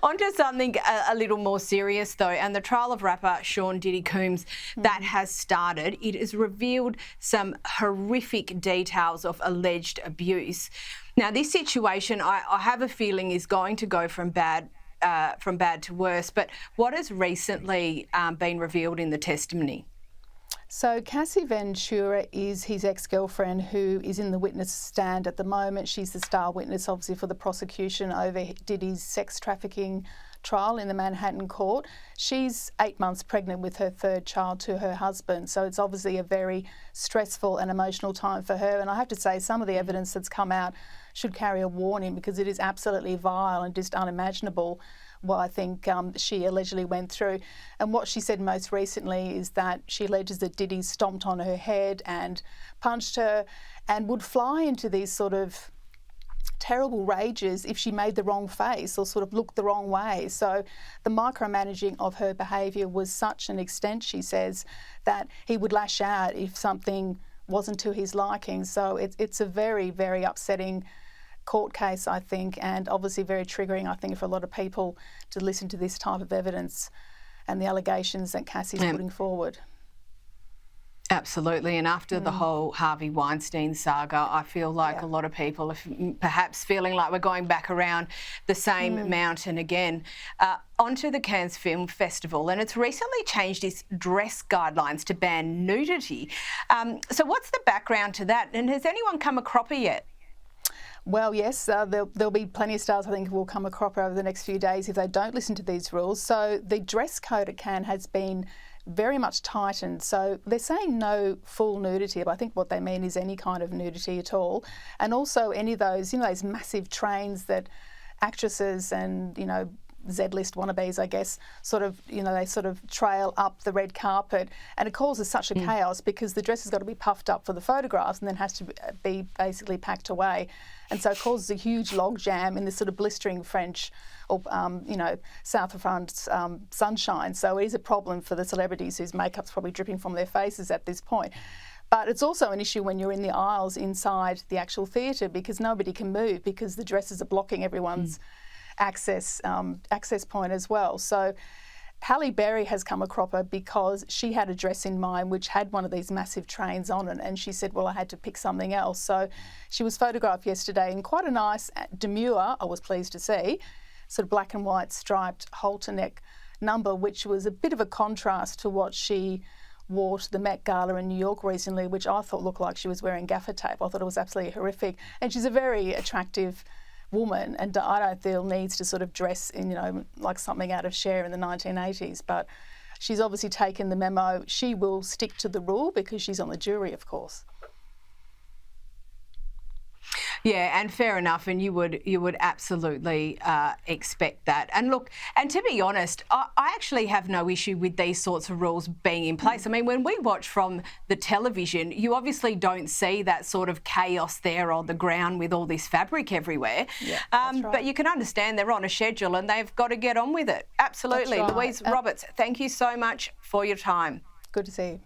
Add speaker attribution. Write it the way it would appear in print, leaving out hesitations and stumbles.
Speaker 1: Onto something a little more serious, though, and the trial of rapper Sean Diddy Combs that has started. It has revealed some horrific details of alleged abuse. Now, this situation, I have a feeling, is going to go from bad to worse. But what has recently been revealed in the testimony?
Speaker 2: So Cassie Ventura is his ex-girlfriend who is in the witness stand at the moment. She's the star witness, obviously, for the prosecution over Diddy's sex trafficking trial in the Manhattan court. She's 8 months pregnant with her third child to her husband. So it's obviously a very stressful and emotional time for her. And I have to say, some of the evidence that's come out should carry a warning, because it is absolutely vile and just unimaginable what I think she allegedly went through. And what she said most recently is that she alleges that Diddy stomped on her head and punched her and would fly into these sort of terrible rages if she made the wrong face or sort of looked the wrong way. So the micromanaging of her behaviour was such an extent, she says, that he would lash out if something wasn't to his liking. So it's a very, very upsetting court case, I think, and obviously very triggering, I think, for a lot of people to listen to this type of evidence and the allegations that Cassie's putting forward.
Speaker 1: Absolutely, and after the whole Harvey Weinstein saga, I feel like a lot of people are perhaps feeling like we're going back around the same mountain again. Onto the Cannes Film Festival, and it's recently changed its dress guidelines to ban nudity. So what's the background to that, and has anyone come a cropper yet?
Speaker 2: Well, yes, there'll be plenty of stars, I think, who will come a cropper over the next few days if they don't listen to these rules. So the dress code at Cannes has been very much tightened. So they're saying no full nudity, but I think what they mean is any kind of nudity at all. And also any of those, those massive trains that actresses and, Z-list wannabes, I guess, they sort of trail up the red carpet, and it causes such a chaos because the dress has got to be puffed up for the photographs and then has to be basically packed away. And so it causes a huge log jam in this sort of blistering French or, south of France sunshine. So it is a problem for the celebrities whose makeup's probably dripping from their faces at this point. But it's also an issue when you're in the aisles inside the actual theatre, because nobody can move because the dresses are blocking everyone's access point as well. So Halle Berry has come a cropper because she had a dress in mind which had one of these massive trains on it, and she said, well, I had to pick something else. So she was photographed yesterday in quite a nice demure, I was pleased to see, sort of black and white striped halter neck number, which was a bit of a contrast to what she wore to the Met Gala in New York recently, which I thought looked like she was wearing gaffer tape. I thought it was absolutely horrific. And she's a very attractive woman, and I don't feel needs to sort of dress in, like something out of Cher in the 1980s. But she's obviously taken the memo. She will stick to the rule because she's on the jury, of course.
Speaker 1: Yeah, and fair enough, and you would absolutely expect that. And look, and to be honest, I actually have no issue with these sorts of rules being in place. I mean, when we watch from the television, you obviously don't see that sort of chaos there on the ground with all this fabric everywhere.
Speaker 2: Yeah, that's right.
Speaker 1: But you can understand they're on a schedule and they've got to get on with it. Absolutely.
Speaker 2: That's right.
Speaker 1: Louise Roberts, thank you so much for your time.
Speaker 2: Good to see you.